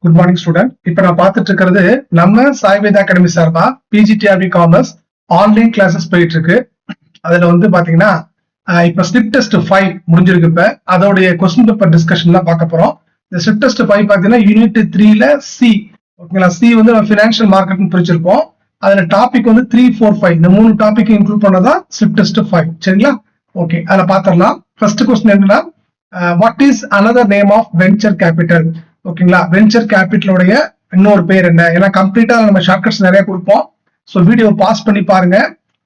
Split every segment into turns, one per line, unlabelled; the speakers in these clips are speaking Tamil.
Good morning student. இப்ப நான் பார்த்துட்டு இருக்கிறது நம்ம சாய்வேதா அகாடமி சார்பா பிஜிடிஆர்பி காமர்ஸ் ஆன்லைன் கிளாஸஸ் போயிட்டு இருக்கு. அதுல வந்து பாத்தீங்கன்னா இப்ப ஸ்லிப் டெஸ்ட் 5 முடிஞ்சிருக்கு. இப்ப அதோடைய கொஸ்டின் பேப்பர் டிஸ்கஷன்லாம் பார்க்க போறோம். இந்த ஸ்லிப் டெஸ்ட் 5 பாத்தீங்கன்னா யூனிட் 3ல சி, ஓகேங்களா? சி வந்து நம்ம ஃபினான்ஷியல் மார்க்கெட்னு பிரிச்சிருப்போம். அதுல டாபிக் வந்து 3, 4, 5 இந்த 3 டாபிக் இன்க்ளூட் பண்ணதான் ஸ்லிப் டெஸ்ட் 5. சரிங்களா? ஓகே, அதுல பாத்திரலாம். ஃபர்ஸ்ட் கொஸ்டின் என்னன்னா, what is another name of venture capital? ஓகேங்களா? வெஞ்சர் கேபிட்டலோடைய இன்னொரு பேர் என்ன? ஏன்னா கம்ப்ளீட்டா நம்ம ஷார்ட்கட்ஸ் நிறைய கொடுப்போம். ஸோ வீடியோ பாஸ் பண்ணி பாருங்க.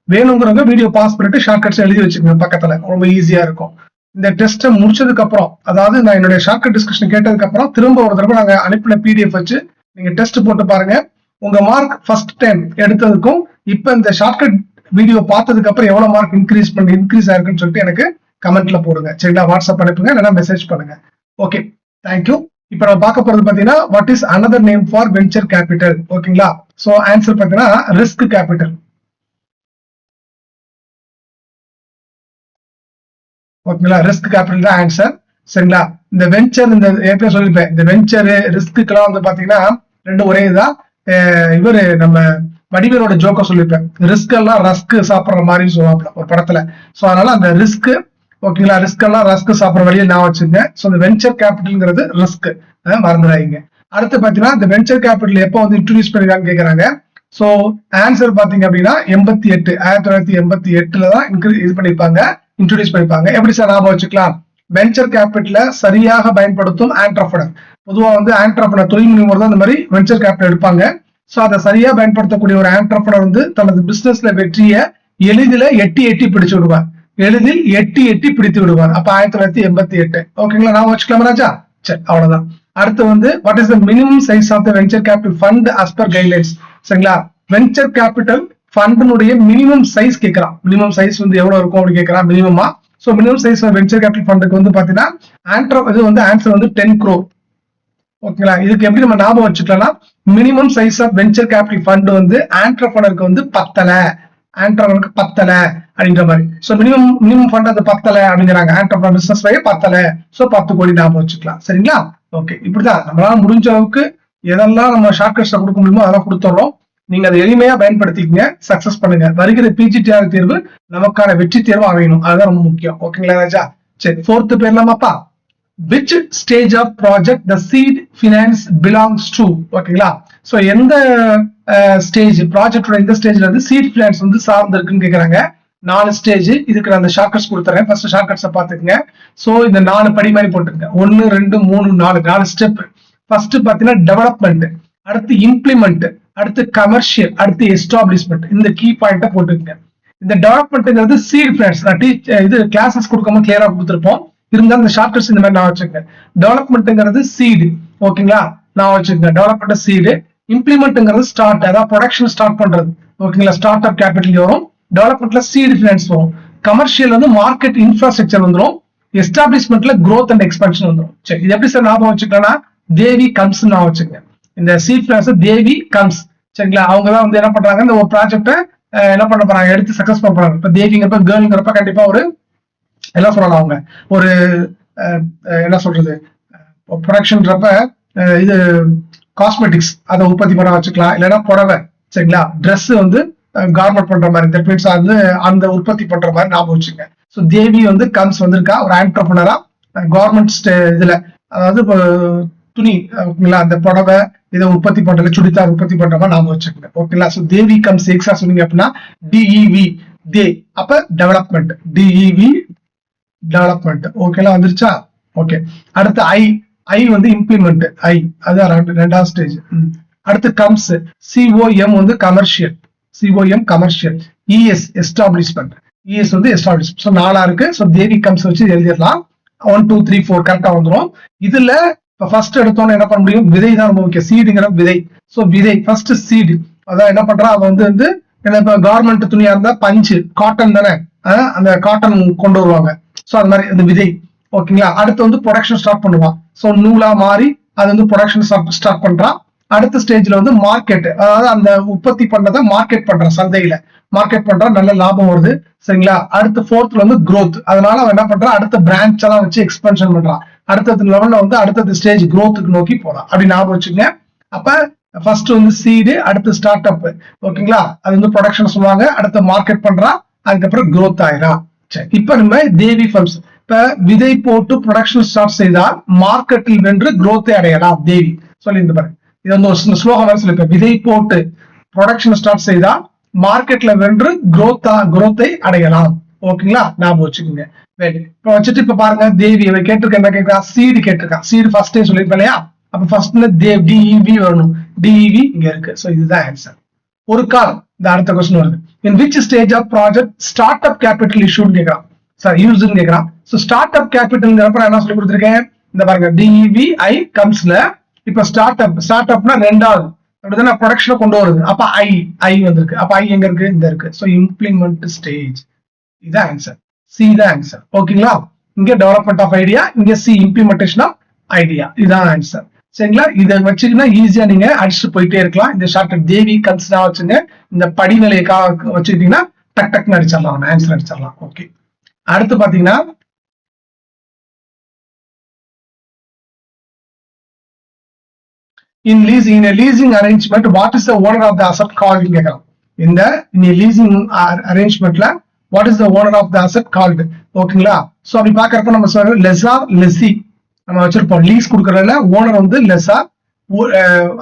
வேணுங்கிறவங்க வீடியோ பாஸ் பண்ணிட்டு ஷார்ட்கட்ஸ் எழுதி வச்சுக்கோங்க பக்கத்துல, ரொம்ப ஈஸியா இருக்கும். இந்த டெஸ்ட்டை முடிச்சதுக்கு அப்புறம், அதாவது நான் என்னுடைய ஷார்ட்கட் டிஸ்கஷன் கேட்டதுக்கு அப்புறம் திரும்ப ஒரு தடவை நாங்க அனுப்பின பிடிஎஃப் வச்சு நீங்க டெஸ்ட் போட்டு பாருங்க. உங்க மார்க் ஃபர்ஸ்ட் டைம் எடுத்ததுக்கும் இப்ப இந்த ஷார்ட்கட் வீடியோ பார்த்ததுக்கு அப்புறம் எவ்வளவு மார்க் இன்க்ரீஸ் ஆயிருக்குன்னு சொல்லிட்டு எனக்கு கமெண்ட்ல போடுங்க. சரிங்களா? வாட்ஸ்அப் அனுப்புங்க, இல்லைன்னா மெசேஜ் பண்ணுங்க. Okay, thank you. இப்ப நம்ம பார்க்க போறது பாத்தீங்கன்னா, what is another name for venture capital? ஓகேங்களா? சோ ஆன்சர் பாத்தீங்கன்னா ரிஸ்க் கேபிட்டல். ஓகேங்களா? ரிஸ்க் கேபிட்டல் தான் ஆன்சர். சரிங்களா? இந்த வெஞ்சர், இந்த ஏற்கனவே சொல்லிருப்பேன், இந்த வெஞ்சர் ரிஸ்க்குலாம் வந்து பாத்தீங்கன்னா ரெண்டு ஒரே தான். இவரு நம்ம வடிவேலோட ஜோக்க சொல்லிருப்பேன், ரிஸ்க் எல்லாம் ரஸ்க் சாப்பிடுற மாதிரி சொல்லுவாப்ல ஒரு படத்துல. சோ அதனால அந்த ரிஸ்க், ஓகேங்களா, ரிஸ்க் எல்லாம் ரஸ்க் சாப்பிடுற வழியில் நான் வச்சிருந்தேன். ஸோ இந்த வெஞ்சர் கேபிட்டல்ங்கிறது ரிஸ்க், மறந்துடாதீங்க. அடுத்து பாத்தீங்கன்னா, இந்த வெஞ்சர் கேபிட்டல் எப்போ வந்து இன்ட்ரோடியூஸ் பண்ணிருக்கான்னு கேக்குறாங்க. ஸோ ஆன்சர் பாத்தீங்க அப்படின்னா 1988 தான் இது பண்ணிருப்பாங்க, இன்ட்ரோடியூஸ் பண்ணிருப்பாங்க. எப்படி சார் ஞாபகம் வச்சுக்கலாம்? வெஞ்சர் கேபிட்டல சரியாக பயன்படுத்தும் ஆண்டர்பிரனர். பொதுவா வந்து ஆண்டர்பிரனர், தொழில் முனைவோர் தான் இந்த மாதிரி வெஞ்சர் கேபிட்டல் எடுப்பாங்க. ஸோ அதை சரியா பயன்படுத்தக்கூடிய ஒரு ஆண்டர்பிரனர் வந்து தனது பிசினஸ்ல வெற்றியை எளிதில் எட்டி பிடிச்சு விடுவார். எளிதில் எட்டி பிடித்து விடுவார். அப்ப 1988. ஓகேங்களா? நான் வச்சுக்கலாமா ராஜா? சரி, அவ்வளவுதான். அடுத்து வந்து what is the minimum size of the venture capital fund as per guidelines? சரிங்களா? வெஞ்சர் கேபிட்டல் ஃபண்டினுடைய மினிமம் சைஸ் கேட்கறான். மினிமம் சைஸ் வந்து எவ்வளவு இருக்கும் அப்படின்னு கேட்கறான், மினிமமா. So minimum size venture capital ஃபண்டுக்கு வந்து பாத்தீங்கன்னா ஆன்சர் வந்து 10 crore. ஓகேங்களா? இதுக்கு எப்படி நம்ம ஞாபகம் வச்சுக்கலாம்னா, minimum size of venture capital fund வந்து ஆண்டர்பிரனருக்கு வந்து பத்தல அப்படின்ற மாதிரி. சோ மினிமம் ஃபண்ட் அது பத்தல அப்படிங்கிறாங்க. ஆண்டர்பிரனர் பிசினஸ் பத்தல. சோ 10 கோடி ஞாபகம் வச்சுக்கலாம். சரிங்களா? ஓகே, இப்படிதான் நம்மளால முடிஞ்ச அளவுக்கு எதெல்லாம் நம்ம ஷார்ட்கட்ஸ்ல கொடுக்க முடியுமோ அதெல்லாம் கொடுத்துறோம். நீங்க அதை எளிமையா பயன்படுத்திக்கங்க, சக்சஸ் பண்ணுங்க. வருகிற பிஜிடிஆர் தேர்வு நமக்கான வெற்றி தேர்வு அமையணும், அதுதான் ரொம்ப முக்கியம். ஓகேங்களா ராஜா? சரி, 4th பேர்லாமாப்பா. which stage of project the seed finance belongs to? ஓகேங்களா? சோ எந்த ஸ்டேஜ் ப்ராஜெக்டோட எந்த ஸ்டேஜ்ல வந்து சீட் பினான்ஸ் வந்து சார்ந்து இருக்குன்னு கேக்குறாங்க. 4 ஸ்டேஜ். இதுக்கு நான் அந்த ஷார்ட்கட்ஸ் கொடுத்துறேன். ஃபர்ஸ்ட் ஷார்ட்கட்ஸை பாத்துக்கங்க. சோ இந்த 4 படி மாதிரி போட்டுருங்க. 1, 2, 3, 4 ஸ்டெப். ஃபர்ஸ்ட் பாத்தீங்கன்னா டெவலப்மெண்ட், அடுத்து இம்ப்ளிமெண்ட், அடுத்து கமர்ஷியல், அடுத்து எஸ்டாப்ளிஷ்மெண்ட். இந்த கீ பாயிண்ட போட்டுக்கங்க. இந்த டெவலப்மெண்ட்ங்கிறது சீட் பினான்ஸ் இது கிளாஸஸ் கொடுக்காம கிளியரா கொடுத்துருப்போம். இருந்தாலும் இந்த ஷார்ட்கட்ஸ் இந்த மாதிரி நான் வச்சுக்கேன். டெவலப்மெண்ட்ங்கிறது சீடு, ஓகேங்களா? நான் வச்சுக்கேன் டெவலப்மெண்ட் சீடு. இம்ப்ளிமெண்ட்ங்கிறது ஸ்டார்ட், அதாவது ப்ரொடக்ஷன் ஸ்டார்ட் பண்றது, ஓகேங்களா? ஸ்டார்ட் அப் கேபிட்டல் வரும். டெவலப்மெண்ட்ல சீடு பினான்ஸ் வரும். கமர்ஷியல் வந்து மார்க்கெட் இன்ஃப்ராஸ்ட்ரக்சர் வந்துடும். எஸ்டாப்ளிஷ்மெண்ட்ல growth அண்ட் எக்ஸ்பென்ஷன் வந்துடும். சரி, இது எப்படி சார் ஞாபகம் வச்சுக்கலாம்னா, தேவி கம்ஸ் நான் வச்சுக்கேன். இந்த சீட் பினான்ஸ் தேவி கம்ஸ். சரிங்களா? அவங்கதான் வந்து என்ன பண்றாங்க, இந்த ஒரு ப்ராஜெக்ட என்ன பண்ண போறாங்க, எடுத்து சக்சஸ் பண்ண போறாங்க. இப்ப தேவிங்கிறப்ப கேர்ள்ங்கிறப்ப கண்டிப்பா ஒரு என்ன சொல்லலாம், அவங்க ஒரு என்ன சொல்றது, ப்ரொடக்ஷன்றப்ப இது காஸ்மெட்டிக்ஸ் அதை உற்பத்தி பண்ண வச்சுக்கலாம், இல்லைன்னா புடவை. சரிங்களா? ட்ரெஸ் வந்து கார்மெண்ட் பண்ற மாதிரி, தட் மீன்ஸ் வந்து அந்த உற்பத்தி பண்ற மாதிரி ஞாபகம் வச்சுங்க. ஸோ தேவி வந்து கம்ஸ் வந்திருக்கா ஒரு ஆண்டர்பிரனரா கார்மெண்ட்ஸ் இதுல, அதாவது துணி, ஓகேங்களா, அந்த புடவை இதை உற்பத்தி பண்றது, சுடிதார் உற்பத்தி பண்ற மாதிரி ஞாபகம் வச்சுக்கோங்க. ஓகேங்களா? ஸோ தேவி கம்ஸ் எக்ஸா சொன்னீங்க அப்படின்னா டிஇவி தே, அப்ப டெவலப்மெண்ட், டிஇவி டெவலப்மெண்ட். ஓகேலாம் வந்துருச்சா? ஓகே. அடுத்து ஐ வந்து இம்ப்ளிமெண்ட், அதான் 2வது ஸ்டேஜ். அடுத்து கம்ஸ், சிஓஎம் வந்து commercial, COM commercial. ES establishment, ES வந்து எஸ்டாப்ளிஷ்மெண்ட். ஸோ 4 இருக்கு. ஸோ தேவி கம்ஸ் வச்சு எழுதிடலாம். 1, 2, 3, 4 கரெக்டா வந்துடும். இதுல ஃபர்ஸ்ட் எடுத்தோன்னு என்ன பண்ண முடியும், விதை தான் ரொம்ப முக்கியம். சீடுங்கிற விதை. ஸோ விதை ஃபர்ஸ்ட் சீடு, அதான் என்ன பண்றா அவன் வந்து இப்ப கார்மெண்ட் துணியா இருந்தா பஞ்சு, காட்டன் தானே, அந்த காட்டன் கொண்டு வருவாங்க. சோ அது மாதிரி அந்த விதை, ஓகேங்களா? அடுத்து வந்து ப்ரொடக்ஷன் ஸ்டார்ட் பண்ணுவான். சோ நூலா மாறி அது வந்து ப்ரொடக்ஷன் ஸ்டார்ட் பண்றான். அடுத்த ஸ்டேஜ்ல வந்து மார்க்கெட், அதாவது அந்த உற்பத்தி பண்ணதை மார்க்கெட் பண்றான் சந்தையில. மார்க்கெட் பண்றான், நல்ல லாபம் வருது. சரிங்களா? அடுத்து ஃபோர்த்ல வந்து growth. அதனால அவன் என்ன பண்றான், அடுத்த பிரான்ச் எல்லாம் வச்சு எக்ஸ்பென்ஷன் பண்றான். அடுத்த லெவல்ல வந்து அடுத்த ஸ்டேஜ் growthக்கு நோக்கி போறான். அப்படி ஞாபகம் வச்சுங்க. அப்ப ஃபர்ஸ்ட் வந்து சீடு, அடுத்து ஸ்டார்ட் அப். ஓகேங்களா? அது வந்து ப்ரொடக்ஷன் சொல்லுவாங்க. அடுத்து மார்க்கெட் பண்றான், அதுக்கப்புறம் growth ஆயிரும். சரி, இப்ப நம்ம தேவி ஃபர்ம்ஸ். இப்ப விதை போட்டு ப்ரொடக்ஷன் ஸ்டார்ட் செய்தால் மார்க்கெட்டில் வென்று growth அடையலாம். தேவி சொல்லியிருந்து பாருங்க. இது வந்து ஒரு ஸ்லோகம் மாதிரி சொல்லிருப்பேன். விதை போட்டு ப்ரொடக்ஷன் ஸ்டார்ட் செய்தால் மார்க்கெட்ல வென்று growth-ஐ அடையலாம். ஓகேங்களா? ஞாபகம் வச்சுக்கோங்க. இப்ப வச்சுட்டு இப்ப பாருங்க, தேவி கேட்டிருக்க என்ன கேட்கறா, சீடு கேட்டிருக்கா. சீடு ஃபர்ஸ்டே சொல்லிருப்பேன் இல்லையா? அப்ப ஃபர்ஸ்ட்ல டிஇவி வரணும். டிஇவி இங்க இருக்கு. சோ இதுதான் ஆன்சர். ஒரு கால் இந்த அடுத்த கொஸ்டின் வருது. In which stage of project start up capital இஷ்யூன்னு கேட்கறான். சார் யூஸ்ன்னு கேட்கறான். சோ ஸ்டார்ட் அப் கேபிட்டல்ங்கிறப்ப என்ன சொல்லி கொடுத்துருக்கேன், இந்த பாருங்க டிஇவிஐ கம்ஸ்ல. இப்ப ஸ்டார்ட் அப்னா ரெண்டாவது அப்படிதான் ப்ரொடக்ஷனை கொண்டு வருது. அப்ப ஐ வந்திருக்கு. அப்ப ஐ எங்க இருக்கு, இந்த இருக்கு. So implement stage. இதான் ஆன்சர். சி தான் ஆன்சர். ஓகேங்களா? இங்க டெவலப்மெண்ட் ஆஃப் ஐடியா, இங்க சி இம்ப்ளிமெண்டேஷன் ஆஃப் ஐடியா. இதான் ஆன்சர். சரிங்களா? இதை வச்சுக்கினா ஈஸியா நீங்க அடிச்சுட்டு போயிட்டே இருக்கலாம். இந்த ஷார்ட்கட் தேவி கன்சிடா வச்சுங்க. இந்த படிநிலையை வச்சுக்கிட்டீங்கன்னா டக் டக்னு அடிச்சிடலாம், ஆன்சர் அடிச்சிடலாம். ஓகே, அடுத்து பாத்தீங்கன்னா in a leasing arrangement what is the owner of the asset called கேக்குறோம். இந்த லீசிங் அரேஞ்ச்மெண்ட்ல what is the owner of the asset called? ஓகேங்களா? சோ அப்படி பாக்குறப்ப நம்ம சொல்றோம் லெஸார் லெஸி நம்ம வச்சிருப்போம். லீஸ் கொடுக்கறதுல ஓனர் வந்து லெஸார்,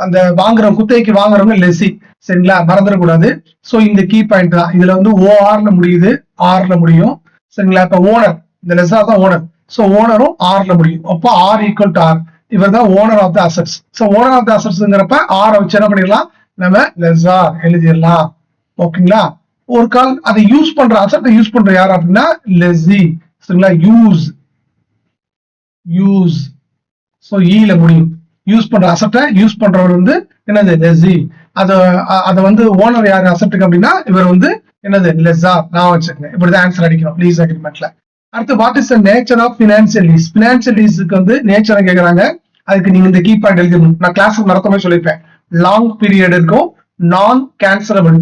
அந்த வாங்குறவங்க குத்தகைக்கு வாங்குறவங்க லெஸி. சரிங்களா? மறந்துடக்கூடாது. சோ இந்த கீ பாயிண்ட் தான். இதுல வந்து ஓஆர்ல முடியுது, ஆர்ல முடியும். சரிங்களா? இப்ப ஓனர், இந்த லெஸார் தான் ஓனர். சோ ஓனரும் ஆர்ல முடியும். அப்போ ஆர் ஈக்குவல் டு ஆர். இவர் தான் owner of the assets. So owner of the அசெட்ஸ்ங்கிறப்ப ஆர் வச்சு என்ன பண்ணிடலாம், நம்ம லெஸார் எழுதிடலாம். ஓகேங்களா? ஒரு கால் அதை யூஸ் பண்ற அசெட்டை யூஸ் பண்ற யார் அப்படின்னா லெஸி. சரிங்களா? யூஸ் சோ ஈல முடியும். யூஸ் பண்ற அசெட்டை யூஸ் பண்றவர் வந்து என்னது, லெஸி. அத வந்து ஓனர் யாரு அசெட்டுக்கு அப்படின்னா இவர் வந்து என்னது, லெஸார். நான் வச்சுக்கேன். இப்படிதான் ஆன்சர் அடிக்கணும் லீஸ் அக்ரிமெண்ட்ல. அடுத்து what is the nature of financial lease? Financial லீஸுக்கு வந்து நேச்சர் கேக்குறாங்க. அதுக்கு நீங்க இந்த கீ பாயிண்ட் எழுதணும். நான் கிளாஸ் நடத்தவே சொல்லியிருப்பேன். லாங் பீரியட் இருக்கும், நான் கேன்சலபிள்,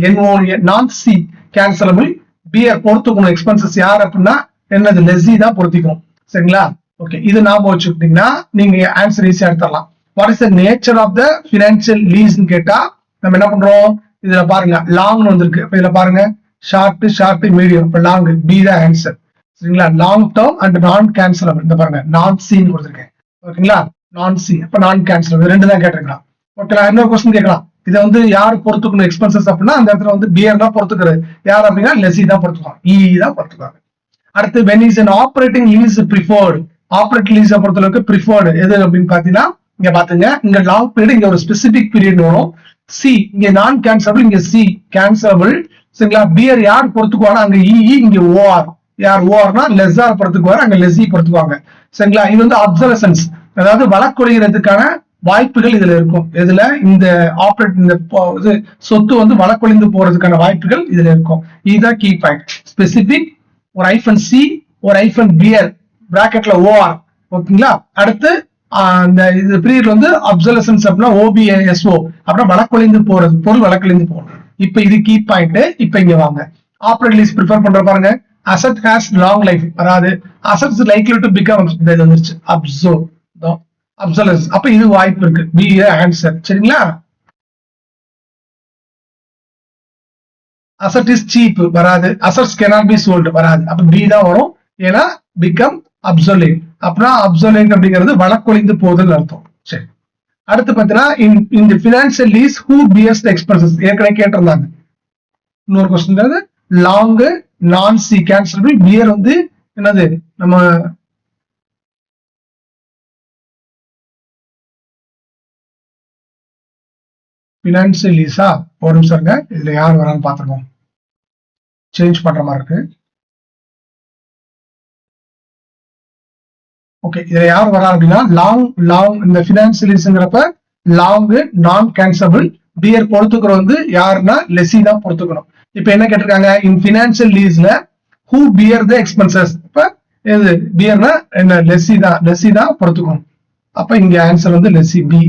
நான் சி கேன்சலபிள், பிஆர் பொறுத்துக்கணும். எக்ஸ்பென்சஸ் யார் அப்படின்னா என்னது, லெஸி தான் பொறுத்திக்கணும். சரிங்களா? ஓகே, இது ஞாபகம் வச்சுக்கிட்டீங்கன்னா நீங்க ஆன்சர் ஈஸியா எடுத்துடலாம். What is the nature of the financial லீஸ்ன்னு கேட்டா நம்ம என்ன பண்றோம், இதுல பாருங்க லாங்னு வந்திருக்கு. இதுல பாருங்க ஷார்ட் மீடியம். இப்ப லாங், பி தான் ஆன்சர். சரிங்களா? லாங் டேர்ம் அண்ட் நான் கேன்சலபிள். இந்த பாருங்க நான் சின்னு கொடுத்துருக்கேன். ஓகேங்களா? நான் சி, அப்ப நான் கேன்சலபிள் ரெண்டு தான் கேட்டிருக்கலாம். ஓகேங்களா? இன்னொரு கொஸ்டின் கேட்கலாம். இதை வந்து யாரு பொறுத்துக்கணும் எக்ஸ்பென்சஸ் அப்படின்னா அந்த இடத்துல வந்து பிஆர் தான் பொறுத்துக்கிறது. யார் அப்படின்னா லெஸி தான் பொறுத்துக்குவாங்க, இ தான் பொறுத்துக்குவாங்க. அடுத்து when is an operating lease preferred? Operating லீஸை பொறுத்தளவுக்கு ப்ரிஃபர்டு எது அப்படின்னு பாத்தீங்கன்னா இங்க பாத்துங்க, இங்க லாங் பீரியட், இங்க ஒரு ஸ்பெசிபிக் பீரியட் வரும். சி இங்க நான் கேன்சலபிள், இங்க சி கேன்சலபிள். சரிங்களா? பிஆர் யார் பொறுத்துக்குவாங்க, அங்க இ, இங்க ஓஆர். யார் ஓஆர்னா லெஸார் பொறுத்துக்குவாரு, அங்க லெஸி பொறுத்துக்குவாங்க. சரிங்களா? இது வந்து அப்சர்வேஷன்ஸ், அதாவது வழக்கொழிகிறதுக்கான வாய்ப்புகள் இதுல இருக்கும். இதுல இந்த ஆப்ரேட் இந்த சொத்து வந்து வழக்கொழிந்து போறதுக்கான வாய்ப்புகள் இதுல இருக்கும். இதுதான் கீ பாயிண்ட். ஸ்பெசிபிக், ஒரு ஐஃபன் சி, ஒரு ஐஃபன் பிஆர், பிராக்கெட்ல ஓஆர். ஓகேங்களா? அடுத்து இந்த இது பீரியட் வந்து அப்சர்வேஷன்ஸ் அப்படின்னா ஓபிஎஸ்ஓ அப்படின்னா வழக்கொழிந்து போறது, பொருள் வழக்கொழிந்து போறது. இப்ப இது கீ பாயிண்ட். இப்ப இங்க வாங்க, ஆப்ரேட் லீஸ் ப்ரிஃபர் பண்ற பாருங்க. அசெட் ஹேஸ் லாங் லைஃப், அதாவது அசெட்ஸ் லைக்லி டு பிகம் வந்துருச்சு அப்சர்வேஷன்ஸ். அப்ப இது வாய்ப்பு இருக்கு, பி ஆன்சர். சரிங்களா? அசெட் இஸ் சீப் வராது, அசெட்ஸ் cannot be sold வராது. அப்ப பி தான் வரும், ஏன்னா பிகம் அப்சொலேட். அப்படின்னா அப்சொலேட் அப்படிங்கிறது வழக்கொழிந்து போகுதுன்னு அர்த்தம். சரி, அடுத்து பாத்தீங்கன்னா இந்த financial lease who bears the expenses ஏற்கனவே கேட்டிருந்தாங்க. இன்னொரு கொஸ்டின், லாங் நான் சி கேன்சலபிள், பியர் வந்து என்னது நம்ம பினான்சியல் லீஸா. ஒரு நிமிஷம் இருங்க, இதுல யார் வரான்னு பாத்துருக்கோம், சேஞ்ச் பண்ற மாதிரி இருக்கு. ஓகே, இதுல யார் வரா அப்படின்னா லாங் இந்த பினான்சியல் லீஸ்ங்கிறப்ப லாங் நான் கேன்சலபிள், பியர் பொறுத்துக்கிற வந்து யாருன்னா லெஸி தான் பொறுத்துக்கணும். இப்ப என்ன கேட்டிருக்காங்க, இன் பினான்சியல் லீஸ்ல ஹூ பியர் த எக்ஸ்பென்சஸ். இப்ப இது பியர்னா என்ன, லெஸி தான் பொறுத்துக்கணும். அப்ப இங்க ஆன்சர் வந்து லெஸி, பி.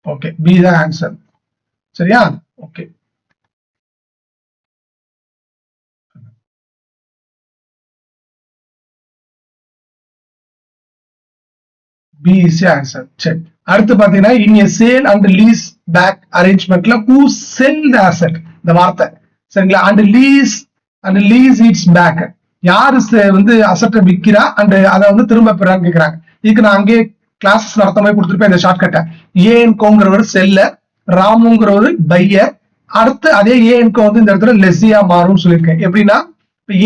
ஓகே, பி தான் ஆன்சர். சரியா? Okay, B is answer. சரி, அடுத்து பாத்தீங்கன்னா in a sale and lease back அரேஞ்ச்மெண்ட்ல ஹூ செல் த அசெட், இந்த வார்த்தை சரிங்களா. அண்ட் லீஸ் இட்ஸ் பேக், யாரு வந்து அசெட்டை விற்கிறா அண்ட் அதை வந்து திரும்ப பெறான்னு கேட்கிறாங்க. இதுக்கு நான் அங்கேயே கிளாஸஸ் நடத்த மாதிரி கொடுத்துருப்பேன் இந்த ஷார்ட்கட்டை. ஏஎன்கோங்கிறவர் செல்லர், ராமுங்கிறவர் பையர். அடுத்து அதே ஏஎன்கோ வந்து இந்த இடத்துல லெஸ்ஸியா மாறும்னு சொல்லியிருக்கேன். எப்படின்னா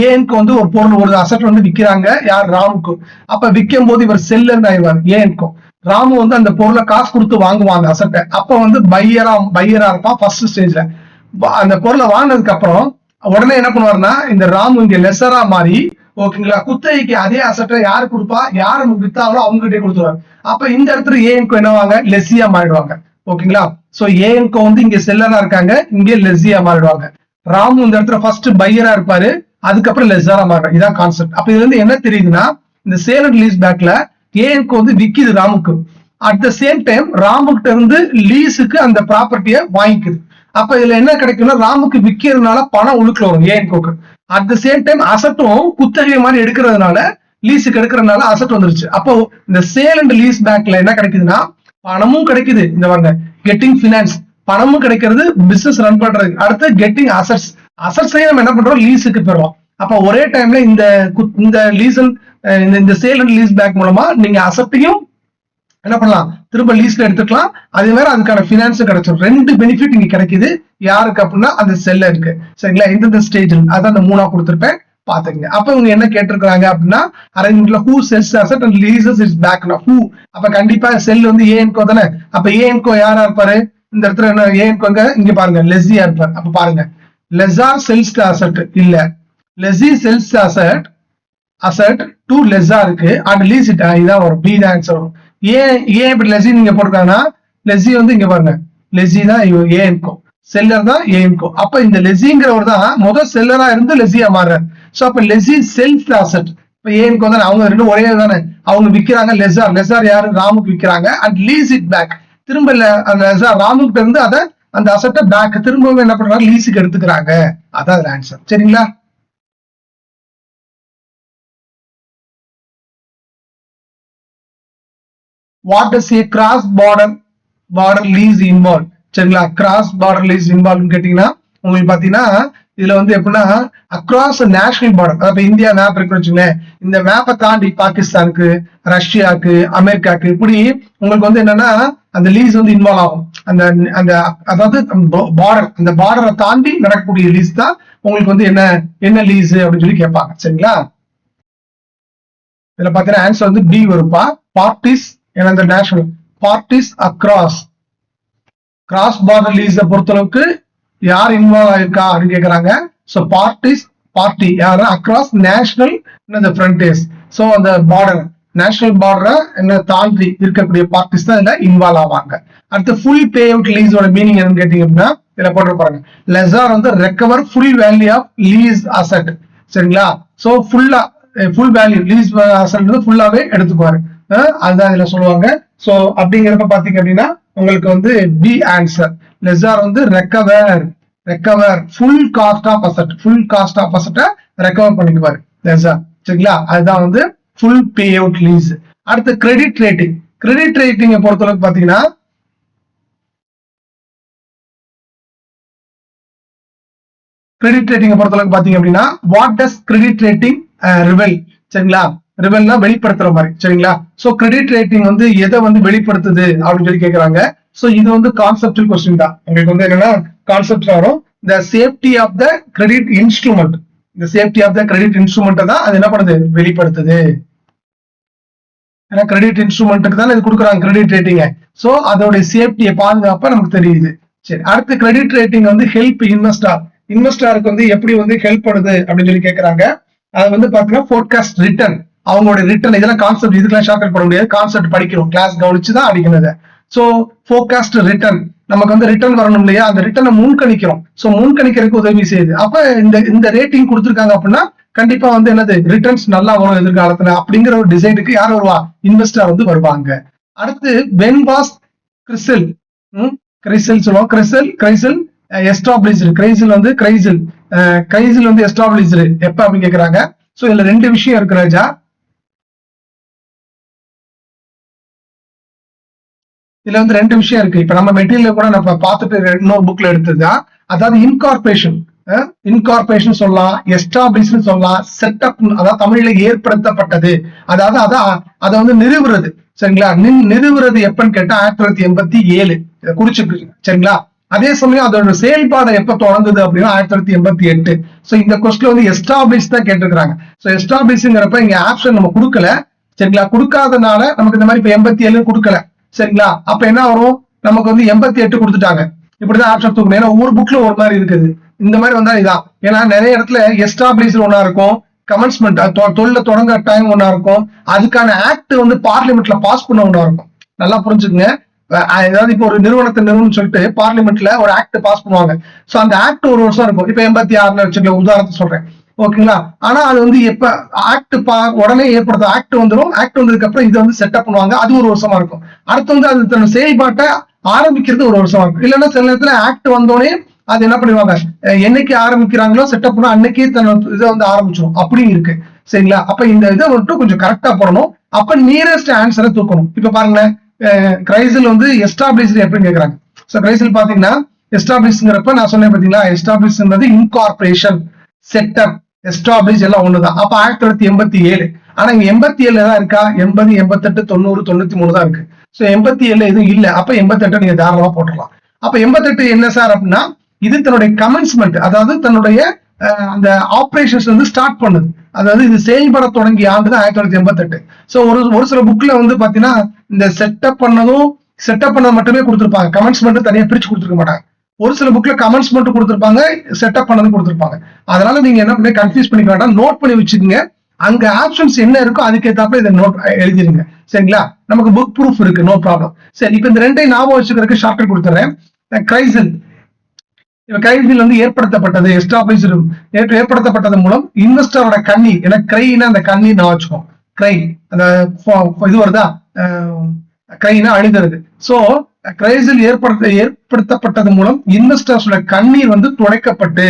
ஏஎன்கோ வந்து ஒரு பொருள் ஒரு அசெட் வந்து விற்கிறாங்க யார், ராமுக்கு. அப்ப விற்கும் போது இவர் செல்லர் ஆயிடுவார் ஏஎன்கோ. ராமு வந்து அந்த பொருளை காசு கொடுத்து வாங்குவாங்க அசெட்டை. அப்ப வந்து பையரா இருப்பான் ஃபர்ஸ்ட் ஸ்டேஜ்ல. அந்த பொருளை வாங்கினதுக்கு அப்புறம் உடனே என்ன பண்ணுவாருன்னா இந்த ராமு இங்க லெசரா மாறி ஓகேங்களா, குத்தகைக்கு அதே அசெட்டை யாரு கொடுப்பா, யாரு வித்தாங்களோ அவங்க கிட்டே கொடுத்துருவாங்க. அப்ப இந்த இடத்துல ஏஎன்கோ என்னவாங்க, லெஸ்ஸியா மாறிடுவாங்க. ஓகேங்களா, சோ ஏஎன்கோ வந்து இங்க செல்லரா இருக்காங்க, இங்க லெஸ்ஸியா மாறிடுவாங்க. ராமு இந்த இடத்துல ஃபர்ஸ்ட் பையரா இருப்பாரு, அதுக்கப்புறம் லெஸ்ஸரா மாறுவாங்க. இதான் கான்செப்ட். அப்ப இதுல இருந்து என்ன தெரியுதுன்னா இந்த சேல் அண்ட் லீஸ் பேக்ல ஏஎன்கோ வந்து விக்குது ராமுக்கு. அட் த சேம் டைம் ராமுகிட்ட இருந்து லீஸுக்கு அந்த ப்ராப்பர்ட்டியை வாங்கிக்குது. அப்ப இதுல என்ன கிடைக்கும்னா ராமுக்கு விக்கிறதுனால பணம் உழுக்கல வரும் ஏஎன்கோக்கு. அட் த சேம் டைம் அசட்டும் குத்தகை மாதிரி எடுக்கிறதுனால லீஸுக்கு எடுக்கிறதுனால அசட் வந்துருச்சு. அப்போ இந்த சேல் அண்ட் லீஸ் பேக்ல என்ன கிடைக்குதுன்னா பணமும் கிடைக்குது, இந்த வாங்க கெட்டிங் பினான்ஸ், பணமும் கிடைக்கிறது பிசினஸ் ரன் பண்றது. அடுத்து கெட்டிங் அசட்ஸையும் நம்ம என்ன பண்றோம், லீஸுக்கு பெறோம். அப்ப ஒரே டைம்ல இந்த லீசல் இந்த சேல் அண்ட் லீஸ் பேக் மூலமா நீங்க அசட்டையும் என்ன பண்ணலாம், திரும்ப லீஸ்ல எடுத்துக்கலாம். அதே மாதிரி அதுக்கான பினான்ஸும் கிடைச்சிடும். ரெண்டு பெனிஃபிட் இங்க கிடைக்குது. யாருக்கு அப்படின்னா அந்த செல்லருக்கு. சரிங்களா, இந்த ஸ்டேஜ் அதான் அந்த 3ஆ கொடுத்துருப்பேன் பாத்துக்கங்க. அப்ப இவங்க என்ன கேட்டிருக்காங்க அப்படின்னா அரேஞ்ச்மெண்ட்ல who sells asset and leases its பேக்னா ஹூ. அப்ப கண்டிப்பா செல் வந்து ஏஎன்கோ தானே. அப்ப ஏஎன்கோ யாரா இருப்பாரு, இந்த இடத்துல என்ன ஏஎன்கோங்க இங்க பாருங்க லெஸ்ஸியா இருப்பாரு. அப்ப பாருங்க லெஸ்ஸார் செல்ஸ் த அசெட் இல்ல, lessee sells the asset to லெஸ்ஸா இருக்கு அண்ட் லீஸ் இட், இதான் வரும், பி தான் ஆன்சர் வரும். ஏன் இப்படி லெஸ்ஸி நீங்க போட்டிருக்காங்கன்னா லெஸ்ஸி வந்து இங்க பாருங்க லெஸ்ஸி தான் ஏஎன்கோ, செல்லர் தான் ஏஎன்கோ. அப்ப இந்த லெஸ்ஸிங்கிறவர் தான் முதல் செல்லரா இருந்து லெஸ்ஸியா மாறுறாரு. சோ அப்ப லெஸ்ஸி செல்ஸ் த அசெட். இப்ப ஏஎன்கோ தானே, அவங்க ரெண்டும் ஒரே தானே, அவங்க விற்கிறாங்க. லெஸ்ஸார் யாரு, ராமுக்கு விற்கிறாங்க. அண்ட் லீஸ் இட் பேக், திரும்ப ராமுகிட்ட இருந்து அதை அந்த அசெட்டை பேக் திரும்பவும் என்ன பண்றாங்க, லீஸுக்கு எடுத்துக்கிறாங்க. அதான் ஆன்சர். சரிங்களா, what does a cross border lease involve. சரிங்களா, கிராஸ் பார்டர் லீஸ் இன்வால்வ் கேட்டீங்கன்னா உங்களுக்கு பாத்தீங்கன்னா இதுல வந்து எப்படின்னா அக்ராஸ் நேஷனல் பார்டர், அதாவது இந்தியா மேப் இருக்குன்னு வச்சுங்களேன், இந்த மேப்பை தாண்டி பாகிஸ்தானுக்கு, ரஷ்யாவுக்கு, அமெரிக்காவுக்கு, இப்படி உங்களுக்கு வந்து என்னன்னா அந்த லீஸ் வந்து இன்வால்வ் ஆகும். அந்த அதாவது பார்டர், அந்த பார்டரை தாண்டி நடக்கக்கூடிய லீஸ் தான் உங்களுக்கு வந்து என்ன லீஸ் அப்படின்னு சொல்லி கேட்பாங்க. சரிங்களா, இதுல பாத்தீங்கன்னா ஆன்சர் வந்து பி வருப்பா. பார்ட்டிஸ் இந்த national parties across cross border லீஸை பொறுத்தளவுக்கு யார் இன்வால்வ் ஆயிருக்கா அப்படின்னு கேக்குறாங்க. சோ பார்ட்டி யாரு, அக்ராஸ் நேஷனல் ஃப்ரண்டேஸ். சோ அந்த பார்டர் நேஷனல் பார்டரை என்ன தாண்டி இருக்கக்கூடிய பார்ட்டிஸ் தான் இதுல இன்வால்வ் ஆவாங்க. அடுத்து ஃபுல் பே அவுட் லீஸோட மீனிங் என்னன்னு கேட்டீங்க அப்படின்னா இதுல போட்டு பாருங்க, லெஸ்ஸார் வந்து recover full value of lease asset. சரிங்களா, so full value lease asset வந்து ஃபுல்லாவே எடுத்துக்குவாரு. அதுதான் இதுல சொல்லுவாங்க. சோ அப்படிங்கிறப்ப பாத்தீங்க அப்படின்னா உங்களுக்கு வந்து பி ஆன்சர். லெஸ்ஸார் வந்து ரெக்கவர் ஃபுல் காஸ்ட் ஆஃப் அசெட்டை ரெக்கவர் பண்ணிக்குவாரு லெஸ்ஸார். சரிங்களா, அதுதான் வந்து ஃபுல் பே அவுட் லீஸ். அடுத்து கிரெடிட் ரேட்டிங் பொறுத்தளவுக்கு பாத்தீங்கன்னா பாத்தீங்க அப்படின்னா what does credit rating reveal. சரிங்களா, ரிவெல்னா வெளிப்படுத்துற மாதிரி. சரிங்களா, சோ கிரெடிட் ரேட்டிங் வந்து எதை வந்து வெளிப்படுத்துது அப்படின்னு சொல்லி கேக்குறாங்க. சோ இது வந்து கான்செப்டுவல் கொஸ்டின் தான். உங்களுக்கு வந்து என்னன்னா கான்செப்ட் வரும், the safety of the credit instrument. இந்த safety of the credit instrument தான் அது என்ன பண்ணுது, வெளிப்படுத்துது. ஏன்னா கிரெடிட் இன்ஸ்ட்ருமெண்ட்டுக்கு தான் இது கொடுக்குறாங்க கிரெடிட் ரேட்டிங்க. சோ அதோட சேஃப்டியை பாதுகாப்பா நமக்கு தெரியுது. சரி, அடுத்து கிரெடிட் ரேட்டிங் வந்து ஹெல்ப் இன்வெஸ்டாருக்கு வந்து எப்படி வந்து ஹெல்ப் பண்ணுது அப்படின்னு சொல்லி கேக்குறாங்க. அது வந்து பாத்தீங்கன்னா ஃபோர்காஸ்ட் ரிட்டர்ன், அவங்களோட ரிட்டர்ன், இதெல்லாம் கான்செப்ட், இதுக்கெல்லாம் ஷார்ட்கட் பண்ண முடியாது, கான்செப்ட் படிக்கிறோம், கிளாஸ் கவனிச்சுதான் அடிக்கணும். சோ ஃபோர்காஸ்ட் ரிட்டர்ன் நமக்கு வந்து ரிட்டர்ன் வரணும் இல்லையா, அந்த ரிட்டர்னை முன்கணிக்கிறோம். சோ முன்கணிக்கிறதுக்கு உதவி செய்யுது. அப்ப இந்த ரேட்டிங் கொடுத்துருக்காங்க அப்படின்னா கண்டிப்பா வந்து என்னது ரிட்டர்ன்ஸ் நல்லா வரும் எதிர்காலத்துல அப்படிங்கிற ஒரு டிசைனுக்கு யார் வருவா, இன்வெஸ்டர் வந்து வருவாங்க. அடுத்து வென் வாஸ் கிரைசில் சொல்லுவோம், கிரைசில் எஸ்டாப்ளிஷ்டு, கிரைசில் வந்து எஸ்டாப்ளிஷ்டு எப்ப அப்படின்னு கேக்குறாங்க. சோ இதுல ரெண்டு விஷயம் இருக்கு ராஜா. இதுல வந்து ரெண்டு விஷயம் இருக்கு. இப்ப நம்ம மெட்டீரியல் கூட நம்ம பார்த்துட்டு இன்னொரு புக்ல எடுத்ததுதான். அதாவது இன்கார்பரேஷன் சொல்லலாம், எஸ்டாப்ளிஷ் சொல்லலாம், செட்டப், அதாவது தமிழில ஏற்படுத்தப்பட்டது, அதாவது அதை வந்து நிறுவுறது. சரிங்களா? நிறுவுறது எப்பன்னு கேட்டா 1987 குறிச்சுக்கு. சரிங்களா? அதே சமயம் அதோட செயல்பாடு எப்ப தொடங்குது அப்படின்னா 1988. சோ இந்த கொஸ்டின் வந்து எஸ்டாப்ளிஷ் தான் கேட்டிருக்காங்க. சோ எஸ்டாப்ளிஷ்ங்கிறப்ப இங்க ஆப்ஷன் நம்ம கொடுக்கல. சரிங்களா? கொடுக்காதனால நமக்கு இந்த மாதிரி இப்ப 87 கொடுக்கல. சரிங்களா? அப்ப என்ன வரும், நமக்கு வந்து 88 கொடுத்துட்டாங்க. இப்படிதான் ஆப்ஷன் தூக்கணும். ஏன்னா ஒவ்வொரு புக்ல ஒரு மாதிரி இருக்குது. இந்த மாதிரி வந்தா இதான். ஏன்னா நிறைய இடத்துல எஸ்டாப்ளிஷ் ஒன்னா இருக்கும், கமென்ஸ்மெண்ட் தொழில தொடங்க டைம் ஒன்னா இருக்கும், அதுக்கான ஆக்ட் வந்து பார்லிமெண்ட்ல பாஸ் பண்ண ஒன்னா இருக்கும். நல்லா புரிஞ்சுக்குங்க. ஏதாவது இப்போ ஒரு நிறுவனத்தை நிறுவனம் சொல்லிட்டு பார்லிமெண்ட்ல ஒரு ஆக்ட் பாஸ் பண்ணுவாங்க. சோ அந்த ஆக்ட் ஒரு வருஷம் இருக்கும். இப்ப 86 வச்சுக்கலாம், உதாரணத்தை சொல்றேன். ஓகேங்களா? ஆனா அது வந்து எப்ப ஆக்ட் உடனே ஏற்படுத்த ஆக்ட் வந்துடும். ஆக்ட் வந்ததுக்கு அப்புறம் இதை வந்து செட்டப் பண்ணுவாங்க. அது ஒரு வருஷமா இருக்கும். அடுத்து வந்து அது தன் செயல்பாட்டை ஆரம்பிக்கிறது ஒரு வருஷமா இருக்கும். இல்லைன்னா சில நேரத்துல ஆக்ட் வந்தோடனே அது என்ன பண்ணுவாங்க, என்னைக்கு ஆரம்பிக்கிறாங்களோ செட்டப் பண்ண அன்னைக்கே இதை வந்து ஆரம்பிச்சிடும். அப்படின்னு இருக்கு. சரிங்களா? அப்ப இந்த இதை மட்டும் கொஞ்சம் கரெக்டா போடணும். அப்ப நியரஸ்ட் ஆன்சரை தூக்கணும். இப்ப பாருங்களேன், கிரைசில் வந்து எஸ்டாப்ளிஷ் எப்படின்னு கேக்குறாங்க. சோ கிரைசில் பாத்தீங்கன்னா எஸ்டாப்ளிஷ்ங்கிறப்ப நான் சொன்னேன் பாத்தீங்களா, எஸ்டாப்ளிஷ்ங்கிறது இன்கார்பரேஷன், செட்டப், எஸ்டாப்ளிஷ் எல்லாம் ஒண்ணுதான். அப்ப 1987. ஆனா இங்க 87 தான் இருக்கா? 80, 88, 90, 93 தான் இருக்கு. சோ 87 எதுவும் இல்ல. அப்ப 88 நீங்க தாராளமா போட்டுடலாம். அப்ப 88 என்ன சார் அப்படின்னா, இது தன்னுடைய கமென்ஸ்மெண்ட், அதாவது தன்னுடைய அந்த ஆபரேஷன்ஸ் வந்து ஸ்டார்ட் பண்ணுது. அதாவது இது செயல்பட தொடங்கிய ஆண்டு தான் 1988. சோ ஒரு சில புக்ல வந்து பாத்தீங்கன்னா இந்த செட்டப் பண்ணது மட்டுமே கொடுத்திருப்பாங்க, கமென்ஸ்மெண்ட் தனியா பிரிச்சு கொடுத்துருக்க மாட்டாங்க. ஒரு சில புக்ல கமெண்ட்ஸ் மட்டும் கொடுத்திருப்பாங்க, செட்டப் பண்ணது கொடுத்திருப்பாங்க. அதனால நீங்க என்ன பண்ணி கன்ஃபியூஸ் பண்ணிக்க வேண்டாம், நோட் பண்ணி வச்சுக்கோங்க. அங்க ஆப்ஷன்ஸ் என்ன இருக்கோ அதுக்கேற்றாப்புல இதை நோட் எழுதிருங்க. சரிங்களா? நமக்கு புக் ப்ரூஃப் இருக்கு, நோ ப்ராப்ளம். சரி, இப்ப இந்த ரெண்டையும் ஞாபகம் வச்சுக்கிறதுக்கு ஷார்ட்கட் கொடுத்துறேன். கிரைசில் வந்து ஏற்படுத்தப்பட்டது, எஸ்டாப்ளிஷ் ஏற்படுத்தப்பட்டது மூலம் இன்வெஸ்டரோட கண்ணீர், ஏன்னா கிரைனா அந்த கண்ணீர் நான் வச்சுக்கோம். கிரை அந்த இது வருதா, கிரைனா அழுகிறது. சோ கிரைசில் ஏற்படுத்தப்பட்டது மூலம் இன்வெஸ்டர்ஸோட கண்ணீர் வந்து துடைக்கப்பட்டு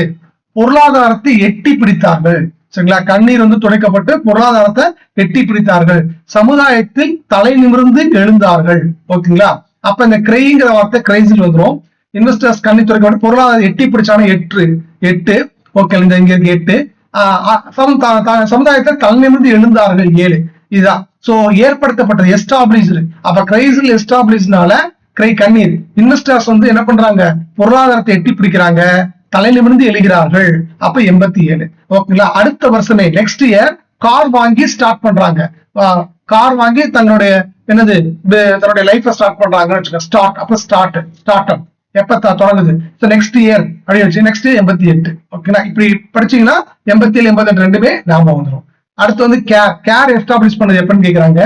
பொருளாதாரத்தை எட்டி பிடித்தார்கள். சரிங்களா? கண்ணீர் வந்து துடைக்கப்பட்டு பொருளாதாரத்தை எட்டி பிடித்தார்கள், சமுதாயத்தில் தலை நிமிர்ந்து எழுந்தார்கள். ஓகேங்களா? அப்ப இந்த கிரைங்கிற வார்த்தை கிரைசில் வந்துடும். இன்வெஸ்டர்ஸ் கண்ணீர் துடைக்கப்பட்டு பொருளாதாரம் எட்டி பிடிச்சான 8. ஓகே, இந்த இங்க 8. சமுதாயத்தை தலை நிமிர்ந்து எழுந்தார்கள் 7. இதுதான். சோ ஏற்படுத்தப்பட்டது எஸ்டாப்ளிஷ்டு. அப்ப கிரைசில் எஸ்டாப்ளிஷ்னால கிரை கண்ணீர், இன்வெஸ்டர்ஸ் வந்து என்ன பண்றாங்க, பொருளாதாரத்தை எட்டி பிடிக்கிறாங்க, தலை நிமிர்ந்து எழுகிறார்கள். அப்ப 87. ஓகேங்களா? அடுத்த வருஷமே நெக்ஸ்ட் இயர் கார் வாங்கி ஸ்டார்ட் பண்றாங்க. கார் வாங்கி தன்னுடைய தன்னுடைய லைஃப் ஸ்டார்ட் பண்றாங்கன்னு வச்சுக்கோங்க. ஸ்டார்ட் அப்ப ஸ்டார்ட் அப் எப்ப தொடங்குது? நெக்ஸ்ட் இயர் அப்படின்னு வச்சு நெக்ஸ்ட் 88. ஓகேங்களா? இப்படி படிச்சீங்கன்னா 87, 88 ரெண்டுமே ஞாபகம் வந்துடும். அடுத்து வந்து கேர் எஸ்டாப்ளிஷ் பண்ணது எப்பன்னு கேக்குறாங்க.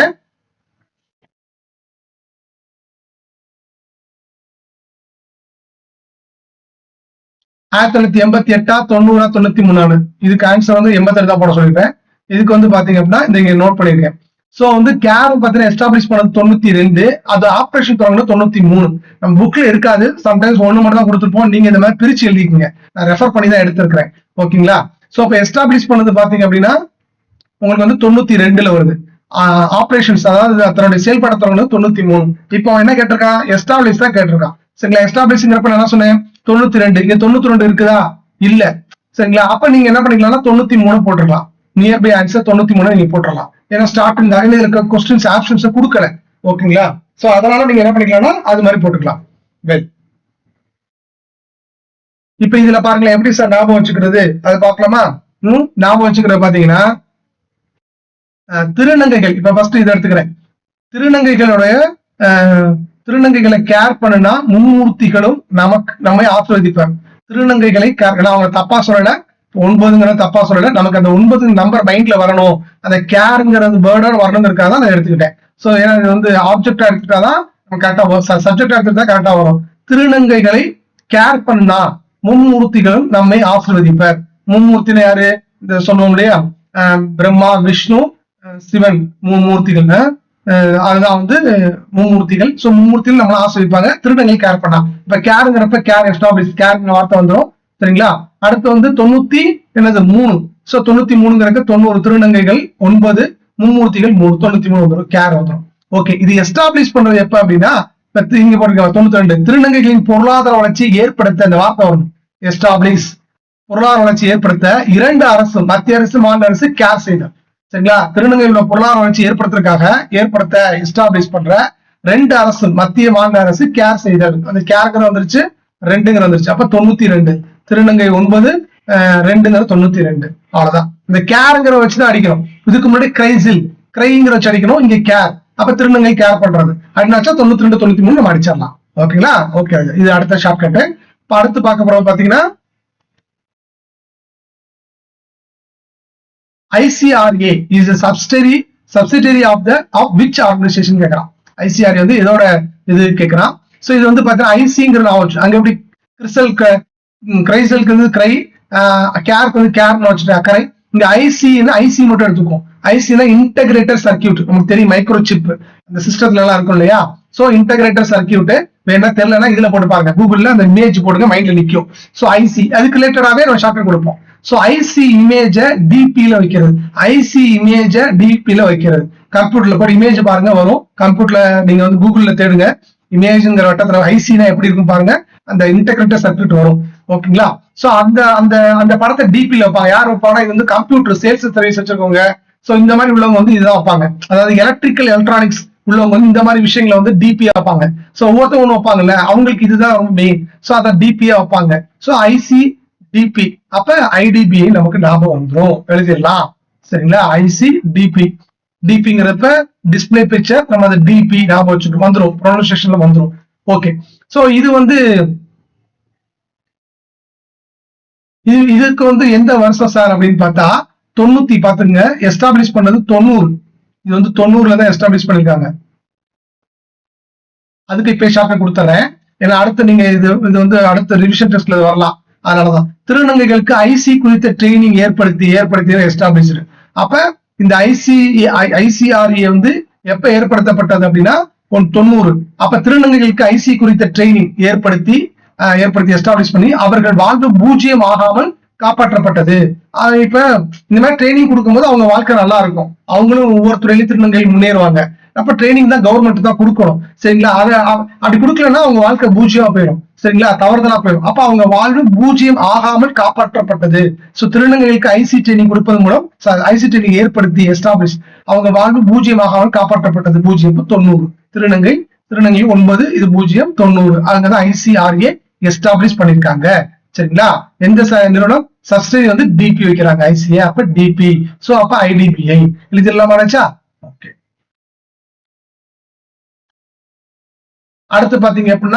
ஆயிரத்தி 1988, 90, 93. இதுக்கு ஆன்சர் வந்து 87 தான் போட சொல்லிருப்பேன். இதுக்கு வந்து பாத்தீங்க அப்படின்னா இந்த நோட் பண்ணிருக்கேன். சோ வந்து கேர் பாத்தீங்கன்னா எஸ்டாப்ளிஷ் பண்ணது 92, அது ஆபரேஷன் தொடங்கினது 93. நம்ம புக்ல இருக்காது, சம்டைம்ஸ் ஒண்ணு மட்டும் தான் கொடுத்துருப்போம். நீங்க இந்த மாதிரி பிரிச்சு எழுதிக்கீங்க, நான் ரெஃபர் பண்ணி தான் எடுத்திருக்கிறேன். ஓகேங்களா? சோ இப்ப எஸ்டாப்ளிஷ் பண்ணது பாத்தீங்க அப்படின்னா உங்களுக்கு வந்து 92ல வருது. ஆபரேஷன்ஸ், அதாவது தன்னுடைய செயல்பட தொடங்கினது 93. இப்போ என்ன கேட்டிருக்கான், எஸ்டாப்ளிஷ் தான் கேட்டிருக்கான். சரிங்களா? எஸ்டாப்ளிஷ்ங்கிறப்ப நான் என்ன சொன்னேன், 92. இங்க 92 இருக்குதா? இல்ல. சரிங்களா? அப்ப நீங்க என்ன பண்ணிக்கலாம்னா 93 போட்டுக்கலாம். நியர்பை ஆன்சர் 93 நீங்க போட்டுடலாம். ஏன்னா ஸ்டார்டிங் இதுல இருக்க கொஸ்டின்ஸ் ஆப்ஷன்ஸ் கொடுக்கல. ஓகேங்களா? சோ அதனால நீங்க என்ன பண்ணிக்கலாம்னா அது மாதிரி போட்டுக்கலாம். வெல், இப்ப இதுல பாருங்களேன் எப்படி சார் ஞாபகம் வச்சுக்கிறது, அது பார்க்கலாமா? ஞாபகம் வச்சுக்கிறது பாத்தீங்கன்னா திருநங்கைகள். இப்ப ஃபர்ஸ்ட் இதை எடுத்துக்கிறேன். திருநங்கைகளை கேர் பண்ணுனா மும்மூர்த்திகளும் நம்மை ஆசிர்வதிப்பார். திருநங்கைகளை கேர், அவங்க தப்பா சொல்லல, 9ங்கிற தப்பா சொல்லல, நமக்கு அந்த 9 நம்பர் மைண்ட்ல வரணும், அந்த கேர்ங்கிறது வேர்டோட வரணுங்கிறதுக்காக நான் எடுத்துக்கிட்டேன். சோ ஏன்னா இது வந்து ஆப்ஜெக்டா எடுத்துட்டாதான் கரெக்டா வரும், சப்ஜெக்டா எடுத்துட்டா கரெக்டா வரும். திருநங்கைகளை கேர் பண்ணா மும்மூர்த்திகளும் நம்மை ஆசிர்வதிப்பார். மும்மூர்த்தின யாரு? இந்த சொல்லுவோம் இல்லையா, பிரம்மா, விஷ்ணு, சிவன், மூர்த்திகள். அதுதான் வந்து மும்மூர்த்திகள். சோ மும்மூர்த்திகள் நம்மள ஆசிர்வதிப்பாங்க, திருநங்கை கேர் பண்ணா. இப்ப கேருங்கிறப்ப கேர் எஸ்டாப்ளிஷ், கேர் வார்த்தை வந்துடும். சரிங்களா? அடுத்து வந்து 3. சோ 93ங்கிறக்க 90 திருநங்கைகள், 9 மும்மூர்த்திகள், 3, 93 வந்துடும், கேர் வந்துடும். ஓகே, இது எஸ்டாப்ளிஷ் பண்றது எப்ப அப்படின்னா இங்க போட்டிருக்க 92 திருநங்கைகளின் பொருளாதார வளர்ச்சியை ஏற்படுத்த இந்த வார்த்தை வரும் எஸ்டாப்ளிஷ் பொருளாதார வளர்ச்சி ஏற்படுத்த 2 அரசு மத்திய அரசு மாநில அரசு கேர் செய்தல் சரிங்களா திருநங்கைகளோட பொருளாதார வளர்ச்சி ஏற்படுத்த எஸ்டாப்ளிஷ் பண்ற 2 அரசு மத்திய மாநில அரசு கேர் செய்தல் அந்த கேர்ங்கிற வந்துருச்சு 2ங்கிற வந்துருச்சு அப்ப 92 திருநங்கை 9 2ங்கிற 92 அவ்வளவுதான் இந்த கேர்ங்கிற வச்சுதான் அடிக்கணும் இதுக்கு முன்னாடி கிரைங்கிற வச்சு அடிக்கணும் இங்க கேர் அப்ப திருநங்கை கேர் பண்றது அப்படின்னாச்சா 92 93 நம்ம அடிச்சிடலாம் ஓகேங்களா ஓகே இது அடுத்த ஷார்ட்கட் இப்ப அடுத்து பார்க்க போறது பாத்தீங்கன்னா ICRA is a subsidiary of which organization கேக்குறான் ICRA வந்து இதோட இது கேக்குறான் சோ இது வந்து பாத்தீங்கன்னா ஐசிங்கிற நாவல் அங்க எப்படி கிரைசலுக்கு வந்து கிரை கேருக்கு வந்து கேர்னு வச்சுட்டு அக்கறை இங்க ஐசி மட்டும் எடுத்துக்கும் ஐசினா இன்டகிரேட்டர் சர்க்கியூட் நமக்கு தெரியும் மைக்ரோ சிப் இந்த சிஸ்டத்துல எல்லாம் இருக்கும் இல்லையா சோ இன்டகிரேட்டர் சர்க்கியூட் வேணா தெரியலன்னா இதுல போட்டு பாருங்க கூகுள்ல அந்த இமேஜ் போடுங்க மைண்ட்ல நிக்கும் சோ ஐசி அதுக்கு ரிலேட்டடாவே நம்ம ஷார்ட்கட் கொடுப்போம் சோ ஐசி இமேஜ டிபில வைக்கிறது ஐசி இமேஜ டிபில வைக்கிறது கம்ப்யூட்டர்ல போய் இமேஜ் பாருங்க வரும் கம்ப்யூட்டர்ல நீங்க வந்து கூகுள்ல தேடுங்க இமேஜ்ங்கிற வட்டத்துல ஐசினா எப்படி இருக்கும் பாருங்க அந்த இன்டகிரேட்டர் சர்க்கியூட் வரும் ஓகேங்களா சோ அந்த படத்தை டிபில வைப்பாங்க யார் வைப்பாங்க இது வந்து கம்ப்யூட்டர் சேல்ஸ் சர்வீஸ் வச்சிருக்கவங்க சோ இந்த மாதிரி உள்ளவங்க வந்து இதுதான் வைப்பாங்க அதாவது எலக்ட்ரானிக்ஸ் உள்ளவங்க வந்து இந்த மாதிரி விஷயங்களை வந்து டிபி வைப்பாங்க சோ ஒவ்வொருத்தவங்க ஒண்ணு வைப்பாங்கல்ல அவங்களுக்கு இதுதான் ரொம்ப மெயின் சோ அதை டிபியா வைப்பாங்க சோ ஐசி டிபி அப்ப ஐடிபிஐ நமக்கு ஞாபகம் வந்துடும் எழுதிடலாம் சரிங்களா ஐசி டிபிங்கிறப்ப டிஸ்பிளே பிக்சர் நம்ம அதை டிபி ஞாபகம் வச்சுட்டு வந்துடும் ப்ரொனன்சியேஷன்ல வந்துடும் ஓகே சோ இது வந்து இதுக்கு வந்து எந்த வருஷம் சார் அப்படின்னு பார்த்தா 90 பாத்துங்க எஸ்டாப்ளிஷ் பண்ணது 90 இது வந்து 90ல தான் எஸ்டாப்ளிஷ் பண்ணிருக்காங்க அதுக்கு இப்ப ஷார்ட்கட் கொடுத்துறேன் ஏன்னா அடுத்து நீங்க இது வந்து அடுத்த ரிவிஷன் டெஸ்ட்ல வரலாம் அதனாலதான் திருநங்கைகளுக்கு ஐசி குறித்த ட்ரைனிங் ஏற்படுத்தி எஸ்டாப்ளிஷ்டு அப்ப இந்த ஐசிஆர்ஏ வந்து எப்ப ஏற்படுத்தப்பட்டது அப்படின்னா 90 அப்ப திருநங்கைகளுக்கு ஐசி குறித்த ட்ரைனிங் ஏற்படுத்தி எஸ்டாப்ளிஷ் பண்ணி அவர்கள் வாழ்வு பூஜ்ஜியம் ஆகாமல் காப்பாற்றப்பட்டது இப்ப இந்த மாதிரி ட்ரைனிங் கொடுக்கும்போது அவங்க வாழ்க்கை நல்லா இருக்கும் அவங்களும் ஒவ்வொரு துறையிலும் திருநங்கை முன்னேறுவாங்க அப்ப ட்ரைனிங் தான் கவர்மெண்ட் தான் கொடுக்கணும் சரிங்களா அப்படி கொடுக்கலன்னா அவங்க வாழ்க்கை பூஜ்ஜியமா போயிடும் சரிங்களா தவறுதலா போயிடும் அப்ப அவங்க வாழ்வு பூஜ்ஜியம் ஆகாமல் காப்பாற்றப்பட்டது சோ திருநங்கைகளுக்கு ஐசி ட்ரைனிங் கொடுப்பதன் மூலம் ஐசி ட்ரைனிங் ஏற்படுத்தி எஸ்டாப்ளிஷ் அவங்க வாழ்வு பூஜ்ஜியம் ஆகாமல் காப்பாற்றப்பட்டது 90 திருநங்கை 9 இது 90 அங்கதான் ஐசிஆர்ஏ எஸ்டாப்ளிஷ் பண்ணிருக்காங்க சரிங்களா எந்த நிறுவனம் சப்சிடி வந்து டிபி வைக்கிறாங்க ஐசிஏ அப்ப டிபி சோ அப்ப ஐடிபிஐ இது இல்லாம ஓகே அடுத்து பாத்தீங்க அப்படின்னா